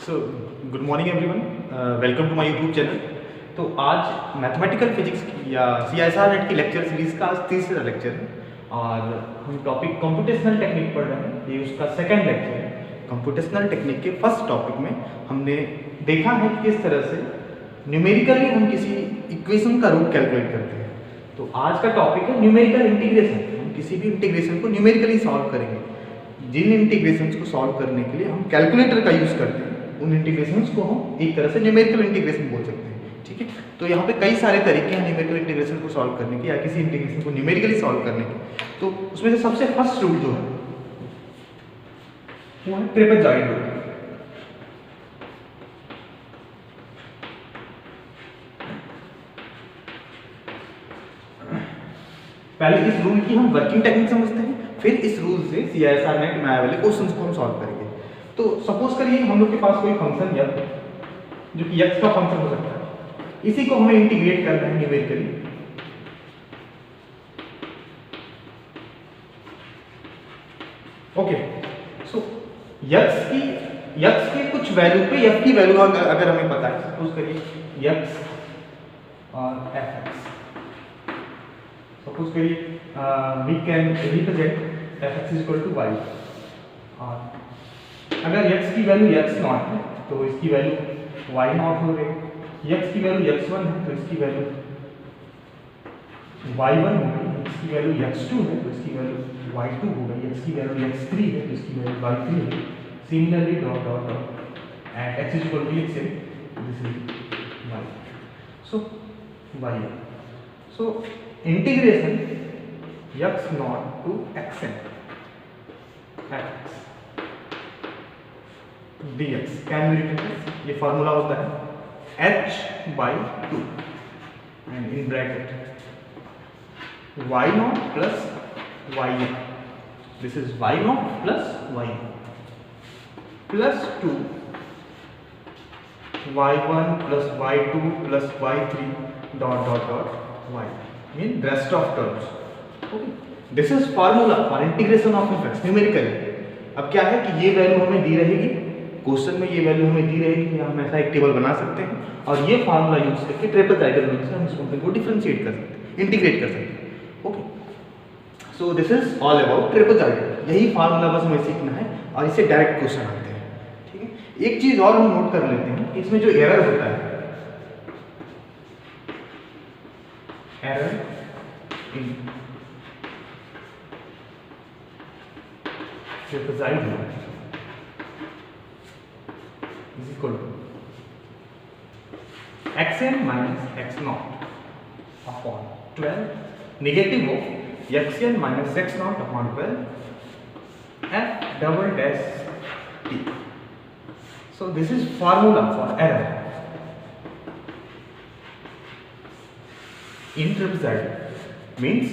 So good morning everyone, welcome to my YouTube channel. तो आज mathematical physics की या CSR नेट की लेक्चर सीरीज़ का आज तीसरा लेक्चर है और हम टॉपिक कंप्यूटेशनल टेक्निक पढ़ रहे हैं। ये उसका सेकंड लेक्चर है। कंप्यूटेशनल टेक्निक के फर्स्ट टॉपिक में हमने देखा है कि किस तरह से न्यूमेरिकली हम किसी इक्वेशन का रूट कैलकुलेट करते हैं। तो आज का टॉपिक है न्यूमेरिकल इंटीग्रेशन। हम किसी भी इंटीग्रेशन को न्यूमेरिकली सॉल्व करेंगे। जिन इंटीग्रेशंस को सॉल्व करने के लिए हम कैलकुलेटर का यूज़ करते हैं उन इंटीग्रेशंस को हम एक तरह से न्यूमेरिकल इंटीग्रेशन बोल सकते हैं। ठीक है, तो यहाँ पे कई सारे तरीके हैं न्यूमेरिकल इंटीग्रेशन को सॉल्व करने के या किसी इंटीग्रेशन को न्यूमेरिकली सॉल्व करने के। तो उसमें से सबसे फर्स्ट रूल जो है वो है ट्रेपेजॉइड रूल। पहले इस रूल की हम वर्किंग टेक्निक समझते हैं, फिर इस रूल से CSR नेट में आने वाले क्वेश्चंस को हम सॉल्व करेंगे। तो सपोज करिए हम लोग के पास कोई फंक्शन है जो कि x का फंक्शन हो सकता है, इसी को हमें इंटीग्रेट करना है न्यूमेरिकली। ओके, सो x के कुछ वैल्यू पे f की वैल्यू अगर हमें पता है, सपोज करिए x और fx, सपोज करिए we can represent fx equal to y। और अगर x की वैल्यू x नॉट है तो इसकी वैल्यू y नॉट हो गई, x की वैल्यू x1 है तो इसकी वैल्यू y1 हो गई, x की वैल्यू x2 है तो इसकी वैल्यू y2 हो गई, x की वैल्यू x3 है तो इसकी वैल्यू y3 है। Similarly dot dot dot at x is equal to x है, this is y। So y, so integration x not to xn fx dx can be written as, ये formula होता है h/2 and in bracket y not plus y, this is y not plus y plus 2 y1 plus y2 plus y3 dot dot dot y mean rest of terms. Okay, this is formula for integration of fx numerically. अब क्या है कि ये value हमें दी रहेगी, question में ये value हमें दी रहेगी, हम ऐसा एक टेबल बना सकते हैं और ये फार्मूला यूज करके ट्रेपेजॉइडल रूल से हम इस फंक्शन को डिफरेंशिएट कर सकते हैं, इंटीग्रेट कर सकते हैं। Okay, so this is all about trapezoidal. यही फार्मूला बस हमें सीखना है और इससे डायरेक्ट क्वेश्चन आते हैं। ठीक है, एक चीज और हम नोट कर लेते हैं, इसमें जो एरर होता है, error in trapezoidal rule is equal to xn minus x naught upon 12 negative of xn minus x naught upon 12 f double dash t. So this is formula for error in trapezoidal, means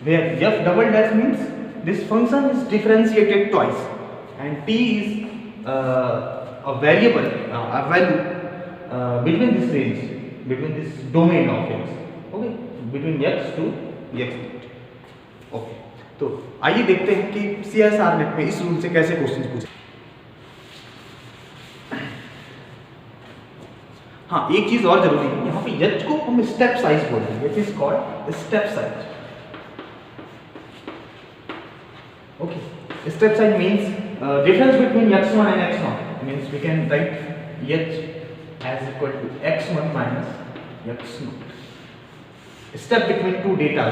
where f double dash means this function is differentiated twice and t is a variable, a value between this range, between this domain of x, okay, between x to x. Okay, तो आइए देखते हैं कि CSR net में इस rule से कैसे questions पूछे। हाँ, एक चीज और जरूरी है, यहाँ पे h को हम स्टेप साइज बोलते हैं, it is called step size. Okay, step size means difference between x1 and x0, means we can write h as equal to x1 minus x0. Step between two data,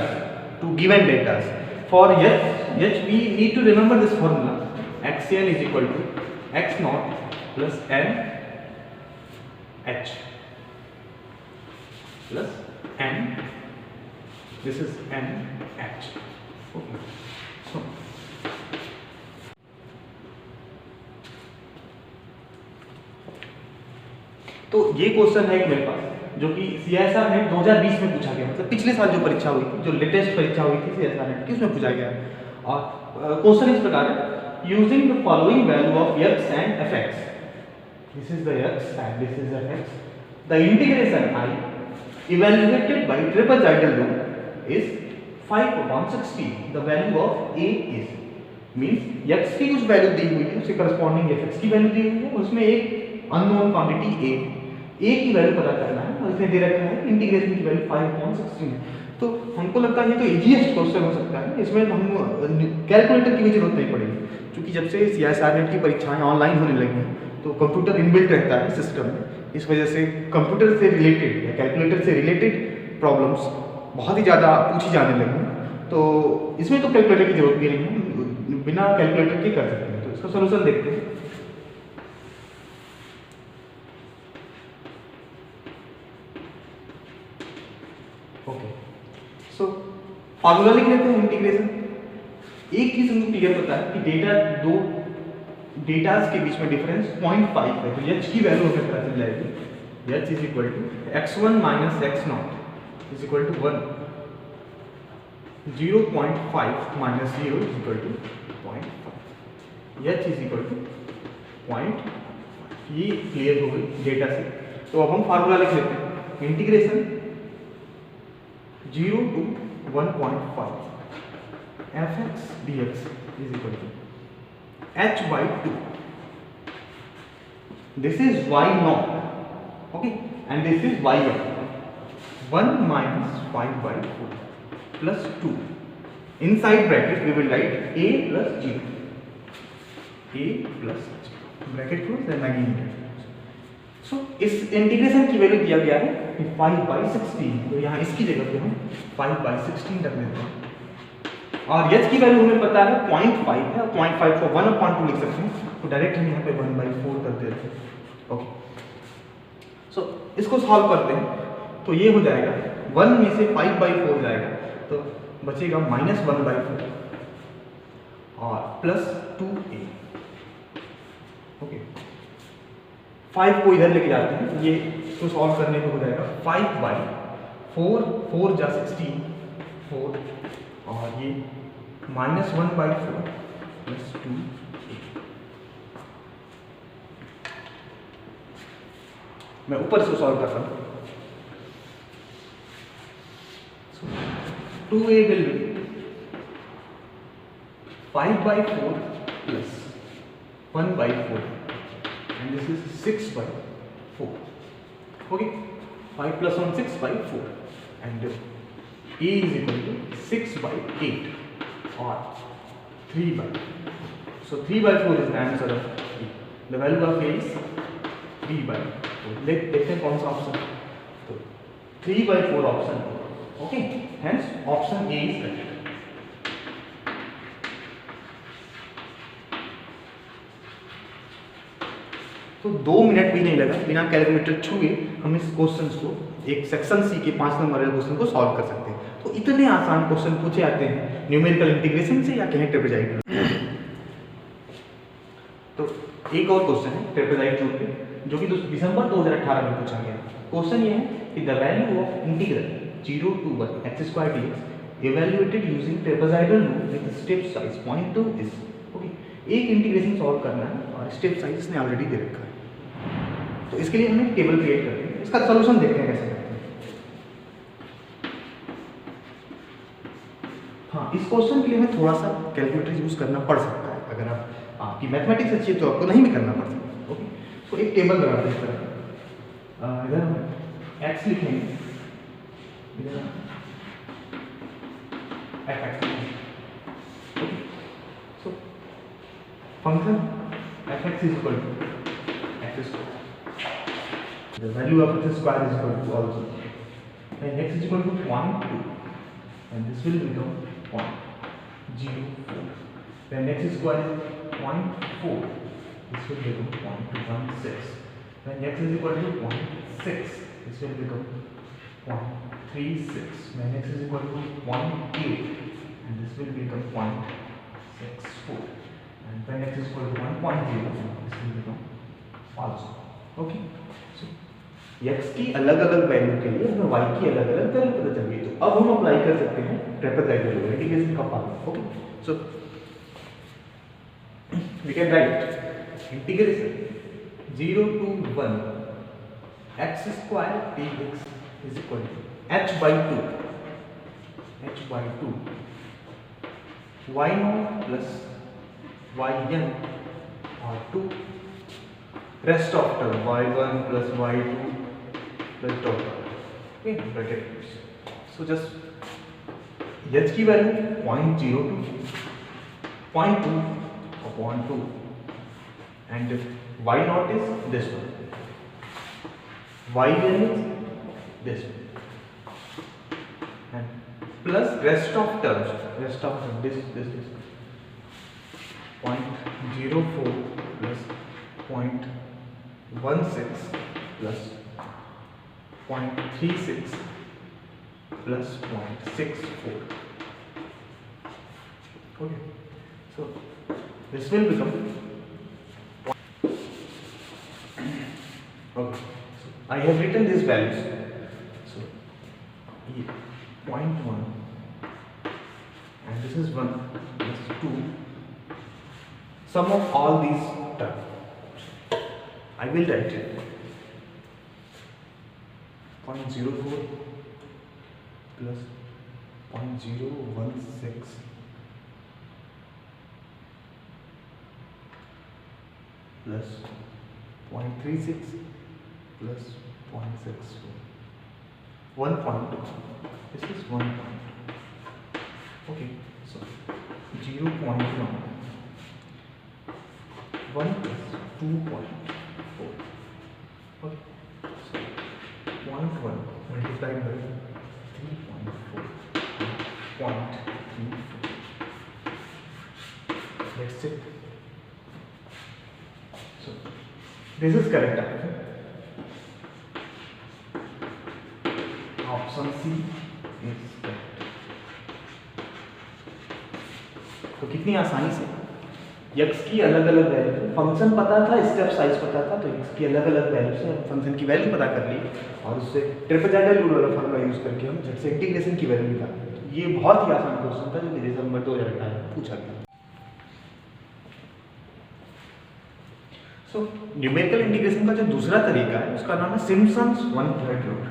two given data. For h we need to remember this formula, xn is equal to x0 plus n h plus n, this is n h. Okay, so तो ये question है एक मेरे पास जो कि CSR net 2020 में पूछा गया, मतलब पिछले साल जो परीक्षा हुई थी, जो लेटेस्ट परीक्षा हुई थी CSR नेट की, उसमें पूछा गया। और क्वेश्चन इस प्रकार है, using the following value of x and fx, this is the x and this is the fx, the integration I evaluated by trapezoidal rule is 5/60, the value of a is means x की कुछ value दी हुई है, उसके corresponding fx की value दी हुई है, उसमें एक अननोन क्वांटिटी ए की वैल्यू पता करना है और इसने दे रखा है इंटीग्रेशन की वैल्यू 5/16 है। तो हमको लगता है ये तो इजीएस्ट क्वेश्चन हो सकता है, इसमें हम कैलकुलेटर की भी जरूरत नहीं पड़ेगी, क्योंकि जब से CISR नेट की परीक्षाएं ऑनलाइन होने लगी हैं तो कंप्यूटर इनबिल्ट रहता है सिस्टम में, इस वजह से कंप्यूटर से रिलेटेड या कैलकुलेटर से रिलेटेड प्रॉब्लम्स बहुत ही ज़्यादा पूछी जाने लगी हैं। तो इसमें तो कैलकुलेटर की जरूरत भी नहीं है, बिना कैलकुलेटर के कर सकते हैं। तो इसका सोल्यूशन देखते हैं। ओके, सो फार्मूला लिख लेते हैं इंटीग्रेशन। एक चीज हमको क्लियर पता है कि दो डेटास के बीच में डिफरेंस 0.5 है, तो h की वैल्यू हमें पता चल जाएगी। h is equal to x1 minus x0 is equal to 1, 0.5 minus 0 is equal to 0.5, h is equal to 0.5। ये क्लियर हो गई डेटा से। तो अब हम फार्मूला लिख लेते हैं, integration 0 to 1.5 fx dx is equal to h by 2. This is y naught, okay, and this is y 1 minus 5 by 4 plus 2. Inside bracket we will write a plus 0, a plus 0, bracket close and again. So इस integration की value दिया गया है 5/16, तो यहाँ इसकी जगह पे हम 5/16 रख देते हैं। और h की वैल्यू हमें पता है 0.5 है, 0.5 को 1/2 लिख सकते हैं, तो डायरेक्ट हम यहाँ पे 1/4 कर देते हैं। ओके, सो इसको सॉल्व करते हैं, तो ये हो जाएगा 1 में से 5/4 जाएगा, तो बचेगा -1/4 और प्लस 2a। ओके, 5 को इधर लेके जाते हैं, ये इसको सॉल्व करने पे हो जाएगा 5/4, 4 जा 16, 4 और ये -1/4 प्लस 2a। मैं ऊपर से सॉल्व कर रहा हूँ। 2a will be 5/4 plus 1/4 and this is 6/4. Okay, 5 plus 1 6/4 and a is equal to 6/8 or 3/4. So 3/4 is the answer of A. The value of A is 3/4. देखते हैं कौन सा ऑप्शन, तो 3/4 option. Okay, hence option A is correct. तो 2 minute भी नहीं लगा, बिना कैलकुलेटर छुए हम इस क्वेश्चन को, एक सेक्शन सी के 5 नंबर वाले क्वेश्चन को सॉल्व कर सकते हैं। तो इतने आसान क्वेश्चन पूछे जाते हैं न्यूमेरिकल इंटीग्रेशन से या कहें ट्रेपेजॉइड। तो एक और क्वेश्चन है ट्रेपेजॉइड रूल पे, जो कि दिसंबर 2018 में पूछा गया। क्वेश्चन ये है कि the value of integral 0 to 1 x² dx evaluated using trapezoidal rule with step size 0.2 is. Okay, एक इंटीग्रेशन सॉल्व करना है और स्टेप साइज इसने ऑलरेडी दे रखा है, तो इसके लिए हमें टेबल क्रिएट करते हैं। इसका सॉल्यूशन देखते हैं कैसे करते हैं। हाँ, इस क्वेश्चन के लिए हमें थोड़ा सा कैलकुलेटर यूज करना पड़ सकता है, अगर आपकी मैथमेटिक्स अच्छी है तो आपको नहीं भी करना पड़ सकता है। ओके, तो एक टेबल बनाते हैं इस तरह, इधर हम x लिखेंगे, इधर fx लिखेंगे। Okay, so function fx is equal to x², the value of x square is equal to also, and x is equal to 0.2 and this will become 0.04, then x square is 0.4, this will become 0.216, when x is equal to 0.6, this will become 0.36, when x is equal to 0.8 and this will become 0.64, and when x is equal to 1.0 this will become also. Okay, so x की अलग अलग value के लिए हमें y की अलग अलग value पता चल गई, तो अब हम अप्लाई कर सकते हैं ट्रेपेजॉइडल रूल, इंटीग्रेशन का formula. Okay, so we can write integration 0 to 1 x² dx is equal to h/2 y0 plus yn और 2 rest of term y1 plus y2 plus dot okay bracket. So just h की value 0.02 0.2 upon 2 and y naught is this one, y value is this one and plus rest of terms this 0.04 plus 0.16 plus 0.36 plus 0.64. Okay, so this will become okay. So I have written these values. So 0.1 and this is 1, this is 2. Sum of all these terms I will write it 0.04 plus 0.016 plus 0.36 plus 0.64 1.2. This is 1 point. Okay, so 0.1 1 plus 2.4. Okay, so 0.1 multiplied by 3.4 0.34. That's it. So this is correct answer. Option C is correct. तो कितनी आसानी से x की अलग अलग value, function पता था, step size पता था, तो x की अलग अलग वैल्यू से फंक्शन की वैल्यू पता कर ली और उससे ट्रिपेजाइडल रूल वाला फॉर्मूला यूज करके हम झट से इंटीग्रेशन की वैल्यू निकाल ली। तो ये बहुत ही आसान क्वेश्चन था जो दिसंबर 2018 में पूछा गया। सो न्यूमेरिकल इंटीग्रेशन का जो दूसरा तरीका है उसका नाम है सिम्पसन्स 1/3 रूल।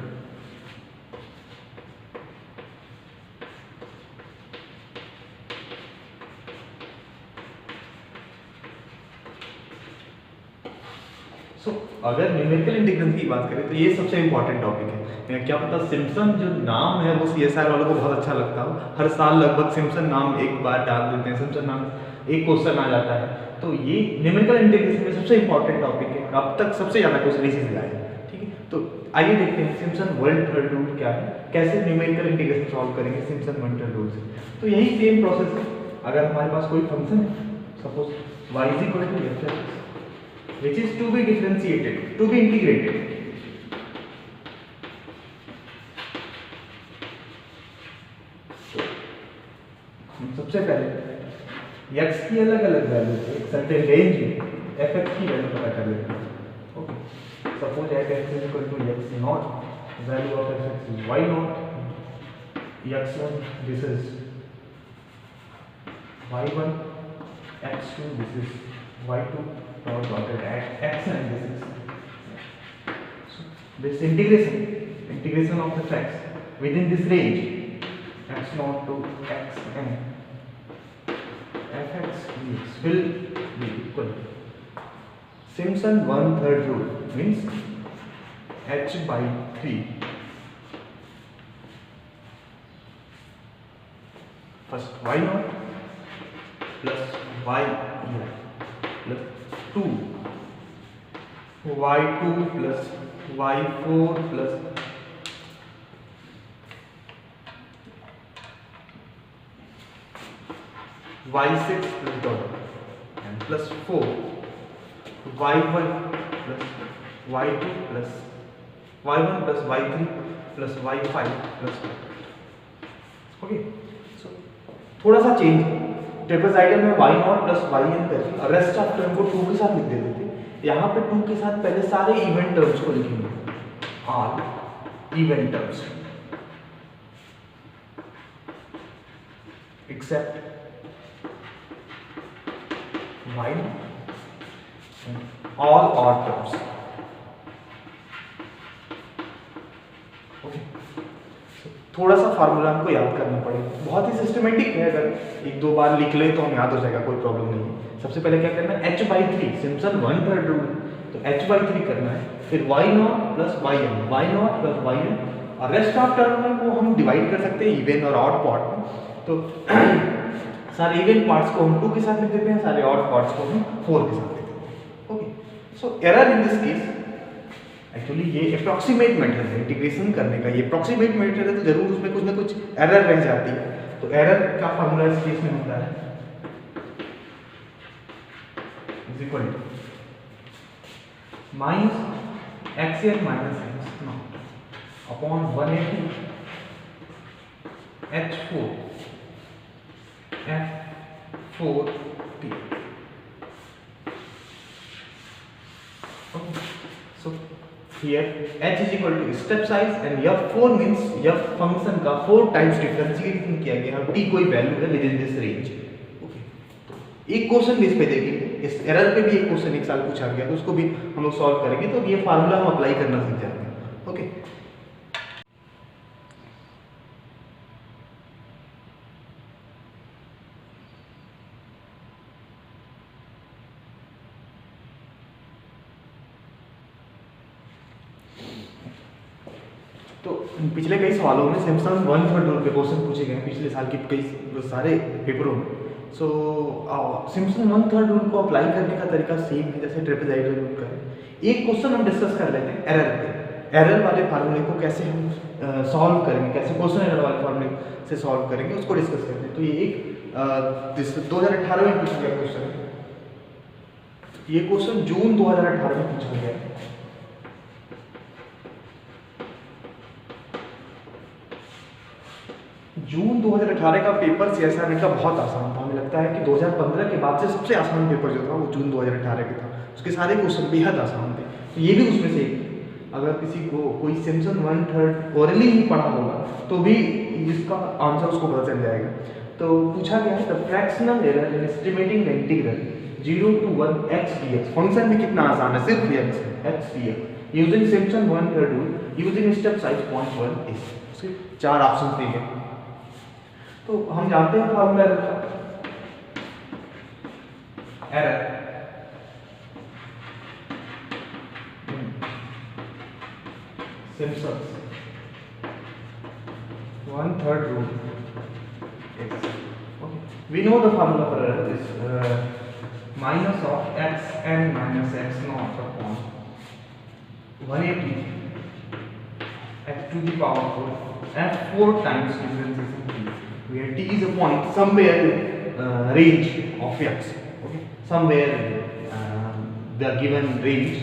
सो अगर न्यूमेरिकल इंटीग्रेशन की बात करें तो ये सबसे इंपॉर्टेंट टॉपिक है। क्या पता सिम्पसन जो नाम है वो सीएसआर वालों को बहुत अच्छा लगता हो, हर साल लगभग सिम्पसन नाम एक बार डाल देते हैं, सिम्पसन नाम एक क्वेश्चन आ जाता है। तो ये न्यूमेरिकल इंटीग्रेशन में सबसे इंपॉर्टेंट टॉपिक है, अब तक सबसे ज़्यादा क्वेश्चन इसी से आए हैं। ठीक है, तो आइए देखते हैं सिम्पसन 1/3 रूल क्या है, कैसे न्यूमेरिकल इंटीग्रेशन सॉल्व करेंगे सिम्पसन 1/3 रूल से। तो यही सेम प्रोसेस है। अगर हमारे पास कोई फंक्शन है, suppose y = f which is to be differentiated, to be integrated. सबसे पहले x की अलग अलग वैल्यू से एक सर्टेन रेंज में f(x) की वैल्यू पता कर लेते हैं। Okay, suppose f(x) = x0, value of f(x) is y0, x1 this is y1, x2 this is y2, dotted at x and this is so this integration of f(x) within this range x0 to xn f(x) dx will be equal to Simpson 1/3 rule means h/3 first y0 plus y0 plus 2 y2 plus y4 plus y6 plus dot and plus 4 y1 plus y2 plus y1 plus y3 plus y5 plus okay. So थोड़ा सा change, trapezoidal में y0 plus yn करके rest of term को 2 के साथ लिख देते थे, यहाँ पे 2 के साथ पहले सारे इवेंट टर्म्स को लिखेंगे, all even terms except y0 all odd terms. Okay, थोड़ा सा फार्मूला हमको याद करना पड़ेगा, बहुत ही सिस्टमेटिक है, अगर एक दो बार लिख ले तो हम याद हो जाएगा, कोई प्रॉब्लम नहीं है। सबसे पहले क्या करना है, h/3 सिम्पसन 1/3 रूल, तो h/3 करना है, फिर y0 plus yn, y0 plus yn, और रेस्ट ऑफ टर्म में वो हम डिवाइड कर सकते हैं इवन और ऑड पार्ट में। तो सारे इवन पार्ट्स को हम 2 के साथ लिख देते हैं, सारे ऑड पार्ट्स को हम 4 के साथ लिख देते हैं। Okay, so error in this case, actually ये अप्रॉक्सीमेट मेथड है इंटीग्रेशन करने का, ये अप्रॉक्सीमेट मेथड है तो जरूर उसमें कुछ ना कुछ एरर रह जाती है। तो एरर का फॉर्मूला इस केस में होता है is equal to minus xn minus x not upon 180 h4 f4t। okay, so here h is equal to step size and f4 means f function का 4 टाइम्स डिफरेंशिएशन किया गया है, t कोई वैल्यू है with in this range. Okay, तो एक question भी इस पे देखेंगे, इस एरर पे भी एक क्वेश्चन एक साल पूछा गया तो उसको भी हम लोग सॉल्व करेंगे, तो ये फार्मूला हम अप्लाई करना सीख जाएंगे। ओके, तो पिछले कई सवालों में सिम्पसन 1/3 रूल पे क्वेश्चन पूछे गए हैं पिछले साल के कई सारे पेपरों में। सो सिम्पसन 1/3 रूल को अप्लाई करने का तरीका सेम है जैसे ट्रेपेजॉइडल रूल का है। एक क्वेश्चन हम डिस्कस कर लेते हैं एरर पे, एरर वाले फार्मूले को कैसे हम सॉल्व करेंगे, कैसे क्वेश्चन एरर वाले फार्मूले से सॉल्व करेंगे उसको डिस्कस करते हैं। तो ये एक 2018 में पूछा गया क्वेश्चन है, ये क्वेश्चन जून 2018 में पूछा गया है। जून 2018 का पेपर सीएसआर का बहुत आसान था, हमें लगता है कि 2015 के बाद से सबसे आसान पेपर जो था वो जून 2018 के था, उसके सारे क्वेश्चन बेहद आसान थे। तो ये भी उसमें से एक, अगर किसी को कोई सिम्पसन 1/3 ओरली ही पढ़ा होगा तो भी इसका आंसर उसको पता चल जाएगा। तो पूछा गया है the fractional error in estimating the integral 0 to 1 x dx, function में कितना आसान है, सिर्फ x dx using Simpson 1/3 rule using step size 0.1 is। उसके 4 ऑप्शंस दिए गए, तो हम जानते हैं formula error Simpson 1/3 rule is, okay, we know the formula for error is minus of xn minus x naught upon 180 x to the power 4 f4 times differentiation t, where t is a point somewhere in range of x, okay, somewhere they are given range,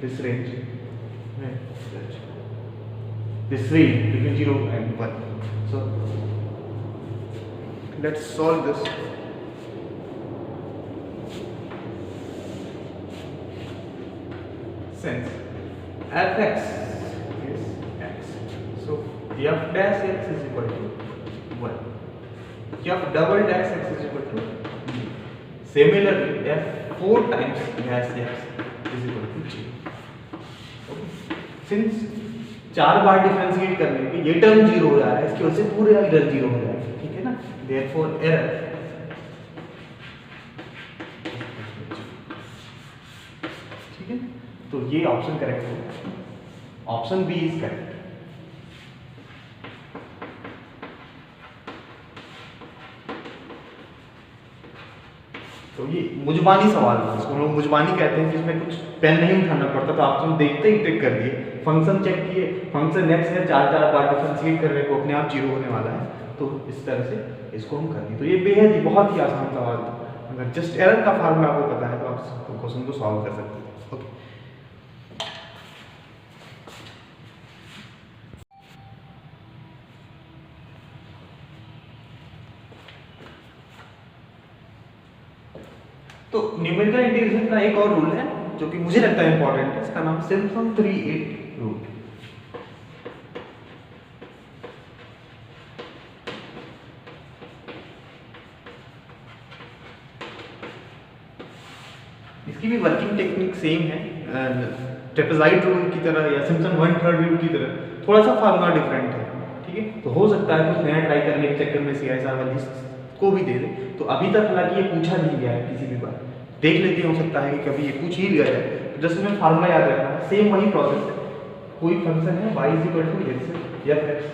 this range, this range between 0 and 1. So let's solve this. Since fx is x, so f dash x is equal to 1, f double dash x is equal to 0. Similarly, f 4 times dash x is equal to 0. Okay. Since 4 bar differentiate करने पे ये term 0 हो जा रहा है, इसकी वजह से पूरे इधर 0 हो जाएगा, ठीक है ना। Therefore error ठीक है, तो ये ऑप्शन करेक्ट होगा, ऑप्शन बी इज करेक्ट। तो ये मुजबानी सवाल है, इसको हम लोग मुजबानी कहते हैं, जिसमें कुछ पेन नहीं उठाना पड़ता, तो ऑप्शन देखते ही टिक कर दिए, फंक्शन चेक किए, फंक्शन एक्स है 4 बार डिफरेंशिएट करने को अपने आप 0 होने वाला है, तो इस तरह से इसको हम कर दिए। तो ये बेहद ही बहुत ही आसान सवाल था, अगर जस्ट एरर का फार्मूला आपको पता है तो आप क्वेश्चन को सॉल्व कर सकते हैं। ओके, तो न्यूमेरिकल इंटीग्रेशन का एक और रूल है जो कि मुझे लगता है इंपॉर्टेंट है, इसका नाम सिम्पसन 3/8 रूल। इसकी भी वर्किंग टेक्निक सेम है ट्रेपेजॉइड रूल की तरह या सिम्पसन 1/3 रूल की तरह, थोड़ा सा फार्मूला डिफरेंट है, ठीक है। तो हो सकता है कुछ नया ट्राई करने के चक्कर में सीआईएसआर वाली को भी दे दे। तो अभी तक हालांकि ये पूछा नहीं गया है किसी भी बार, देख लेते हो सकता है कि कभी ये पूछ ही लिया जाए। जस्ट में फार्मूला याद रखना है, सेम वही प्रोसेस है। कोई फंक्शन है y is equal to x या एक्स,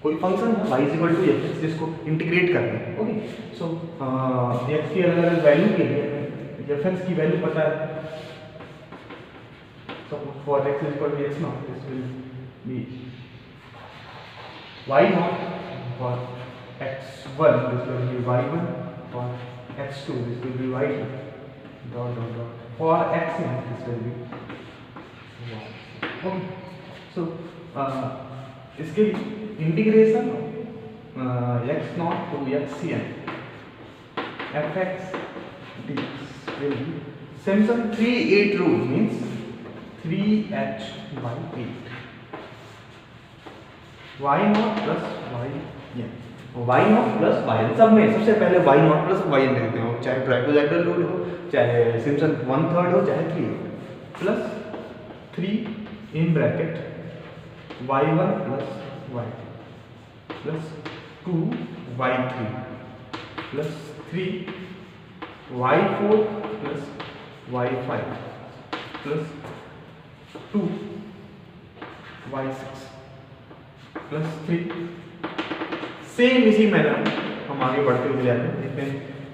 कोई फंक्शन है y is equal to x जिसको इंटीग्रेट करना है। ओके, सो x की अलग अलग वैल्यू के लिए fx की वैल्यू पता है। So for x is equal to x naught, this will be y naught. For x1, this will be y1. For x2, this will be y2. Dot dot dot. For xn, this will be y. Okay. So इसके integration x naught to xn fx dx will be Simpson 3-8 rule means 3h by 8 y naught plus yn, y naught plus yn, सब में सबसे पहले y naught plus yn लिखते हैं, चाहे trigonal rule हो, चाहे सिम्पसन 1/3 हो, चाहे 3 plus 3 in bracket y1 plus y2 plus 2y3 plus 3y4 plus y5 plus 2y6 plus 3। Same इसी मैनर हम आगे बढ़ते हुए जाते हैं, इसमें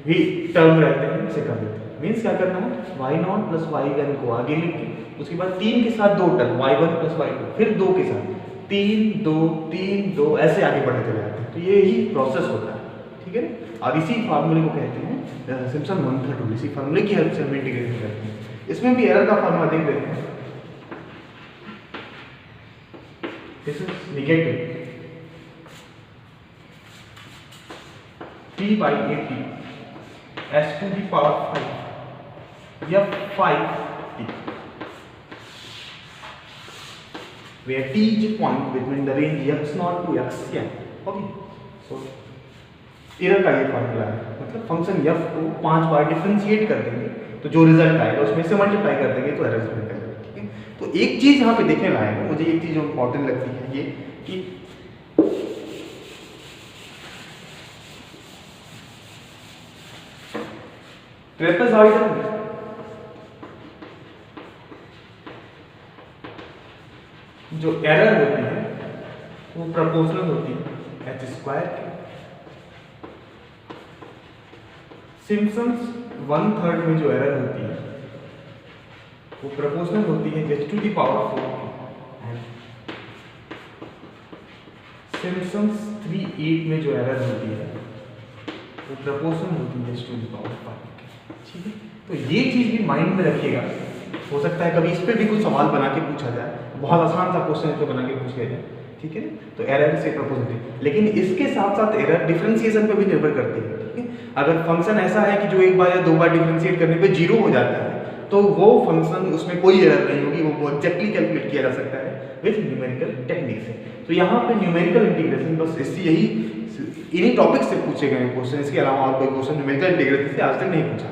भी टर्म रहते हैं, इसे कर देते हैं। मीन्स क्या करना है, y0 प्लस y1 को आगे लिख के उसके बाद 3 के साथ 2 टर्म y1 प्लस y2, फिर 2 के साथ 3 2 3 2 ऐसे आगे बढ़ते चले जाते हैं। तो ये ही प्रोसेस होता है, ठीक है। और इसी फार्मूले को कहते हैं सिम्पसन 1/3 रूल। इसी फार्मूले की हेल्प से हम इंटीग्रेशन करते हैं। इसमें भी एरर का फार्मूला देख लेते हैं। This is negative t by 80 s to the power 5 या 5t, where t is a point between the range x0 to xn। Okay, so error का ये फार्मूला है, मतलब फंक्शन f को 5 बार डिफरेंशिएट कर देंगे तो जो रिजल्ट आएगा उसमें से मल्टीप्लाई कर देंगे तो एरर रिजल्ट आएगा, ठीक है। तो एक चीज यहाँ पे देखने लायक है, मुझे एक चीज जो इंपॉर्टेंट लगती है ये कि ट्रेपेजॉइडल जो एरर होती है वो प्रोपोर्शनल होती है h² के। सिम्पसन्स 1/3 में जो एरर होती है वो प्रोपोर्शनल होती है h to the power 4 के, एंड सिम्पसन्स 3/8 में जो एरर होती है वो प्रोपोर्शनल होती है h to the power 5 के, ठीक है। तो ये चीज भी माइंड में रखिएगा, हो सकता है कभी इस पे भी कुछ सवाल बना के पूछा जाए, बहुत आसान सा क्वेश्चन इसको बना के पूछ लिया जाए, ठीक है। तो एरर से प्रोपोर्शनल, लेकिन इसके साथ साथ एरर डिफरेंशिएशन पे भी निर्भर करती है, ठीक है। अगर फंक्शन ऐसा है कि जो एक बार या 2 बार डिफरेंशिएट करने पे 0 हो जाता है तो वो फंक्शन, उसमें कोई एरर नहीं होगी, वो एग्जैक्टली कैलकुलेट किया जा सकता है विद न्यूमेरिकल टेक्निक से। तो यहाँ पे न्यूमेरिकल इंटीग्रेशन बस इससे यही इन्हीं टॉपिक से पूछे गए क्वेश्चन, इसके अलावा और कोई क्वेश्चन न्यूमेरिकल इंटीग्रेशन से आज तक नहीं पूछा।